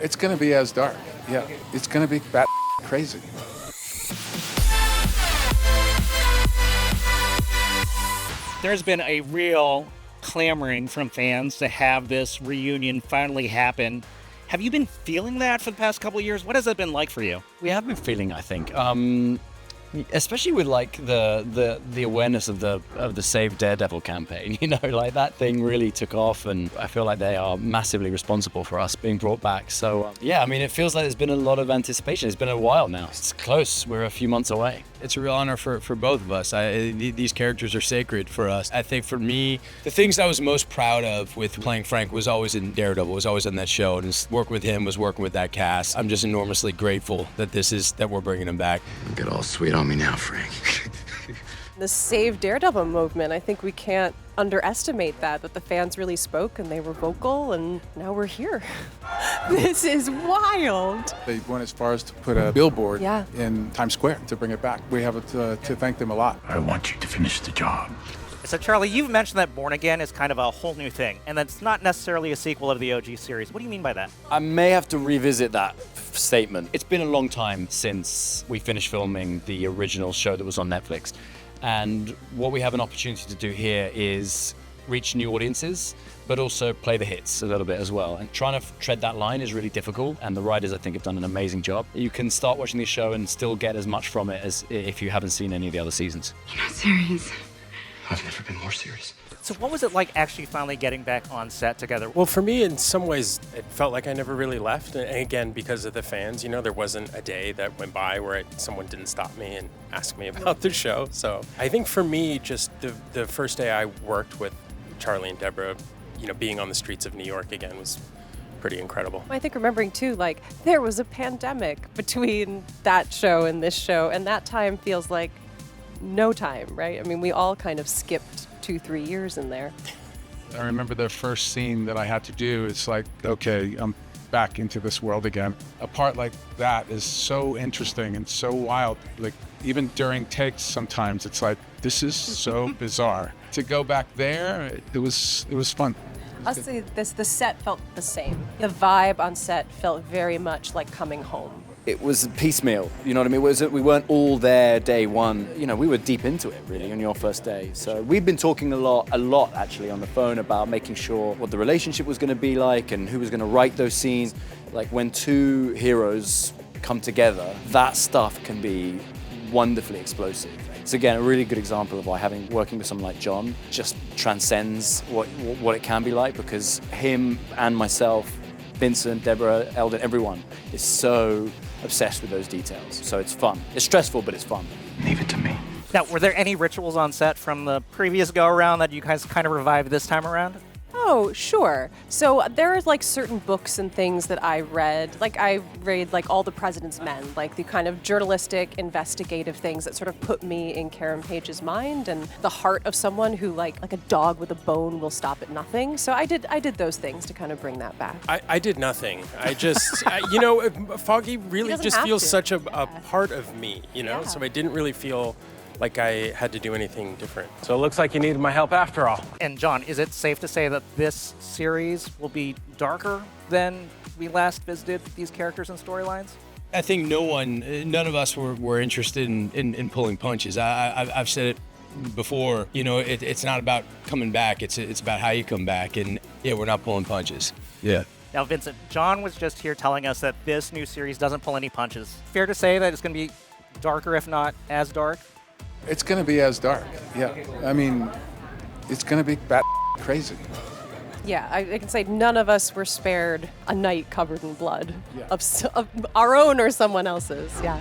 It's going to be as dark. Yeah, it's going to be bat crazy. There's been a real clamoring from fans to have this reunion finally happen. Have you been feeling that for the past couple of years? What has it been like for you? We have been feeling, I think, especially with like the awareness of the Save Daredevil campaign. You know, like that thing really took off, and I feel like they are massively responsible for us being brought back. So yeah, I mean, it feels like there's been a lot of anticipation. It's been a while now. It's close. We're a few months away. It's a real honor for both of us. These characters are sacred for us. I think for me, the things I was most proud of with playing Frank was always in Daredevil, was always on that show, and just work with him was working with that cast. I'm just enormously grateful that we're bringing him back. Get all sweet on me now, Frank. The Save Daredevil movement, I think we can't underestimate that the fans really spoke and they were vocal, and now we're here. This is wild. They went as far as to put a billboard Yeah. in Times Square to bring it back. We have to thank them a lot. I want you to finish the job. So, Charlie, you've mentioned that Born Again is kind of a whole new thing, and that's not necessarily a sequel of the OG series. What do you mean by that? I may have to revisit that statement. It's been a long time since we finished filming the original show that was on Netflix. And what we have an opportunity to do here is reach new audiences, but also play the hits a little bit as well. And trying to tread that line is really difficult, and the writers, I think, have done an amazing job. You can start watching the show and still get as much from it as if you haven't seen any of the other seasons. You're not serious. I've never been more serious. So what was it like actually finally getting back on set together? Well, for me, in some ways, it felt like I never really left. And again, because of the fans, you know, there wasn't a day that went by where someone didn't stop me and ask me about the show. So I think for me, just the first day I worked with Charlie and Deborah, you know, being on the streets of New York again was pretty incredible. I think remembering too, like, there was a pandemic between that show and this show, and that time feels like no time, right? I mean, we all kind of skipped 2-3 years in there. I remember the first scene that I had to do. It's like, okay, I'm back into this world again. A part like that is so interesting and so wild. Like, even during takes, sometimes it's like, this is so bizarre. To go back there, it was fun. I'll say this, the set felt the same. The vibe on set felt very much like coming home. It was piecemeal, you know what I mean? We weren't all there day one. You know, we were deep into it, really, on your first day. So we've been talking a lot, actually, on the phone about making sure what the relationship was going to be like and who was going to write those scenes. Like, when two heroes come together, that stuff can be wonderfully explosive. It's, again, a really good example of why working with someone like Jon just transcends what it can be like, because him and myself, Vincent, Deborah, Elden, everyone is so obsessed with those details. So it's fun. It's stressful, but it's fun. Leave it to me. Now, were there any rituals on set from the previous go-around that you guys kind of revived this time around? Oh, sure. So there are like certain books and things that I read. Like I read like All the President's Men, like the kind of journalistic, investigative things that sort of put me in Karen Page's mind and the heart of someone who like a dog with a bone will stop at nothing. So I did those things to kind of bring that back. I did nothing. I just, you know, Foggy really just feels such a part of me, you know? Yeah. So I didn't really feel like I had to do anything different. So it looks like you needed my help after all. And Jon, is it safe to say that this series will be darker than we last visited these characters and storylines? I think none of us were interested in pulling punches. I've said it before, you know, it's not about coming back, it's about how you come back, and yeah, we're not pulling punches. Yeah. Now, Vincent, Jon was just here telling us that this new series doesn't pull any punches. Fair to say that it's going to be darker, if not as dark? It's going to be as dark. Yeah. I mean, it's going to be bat crazy. Yeah, I can say none of us were spared a night covered in blood Yeah. of our own or someone else's. Yeah.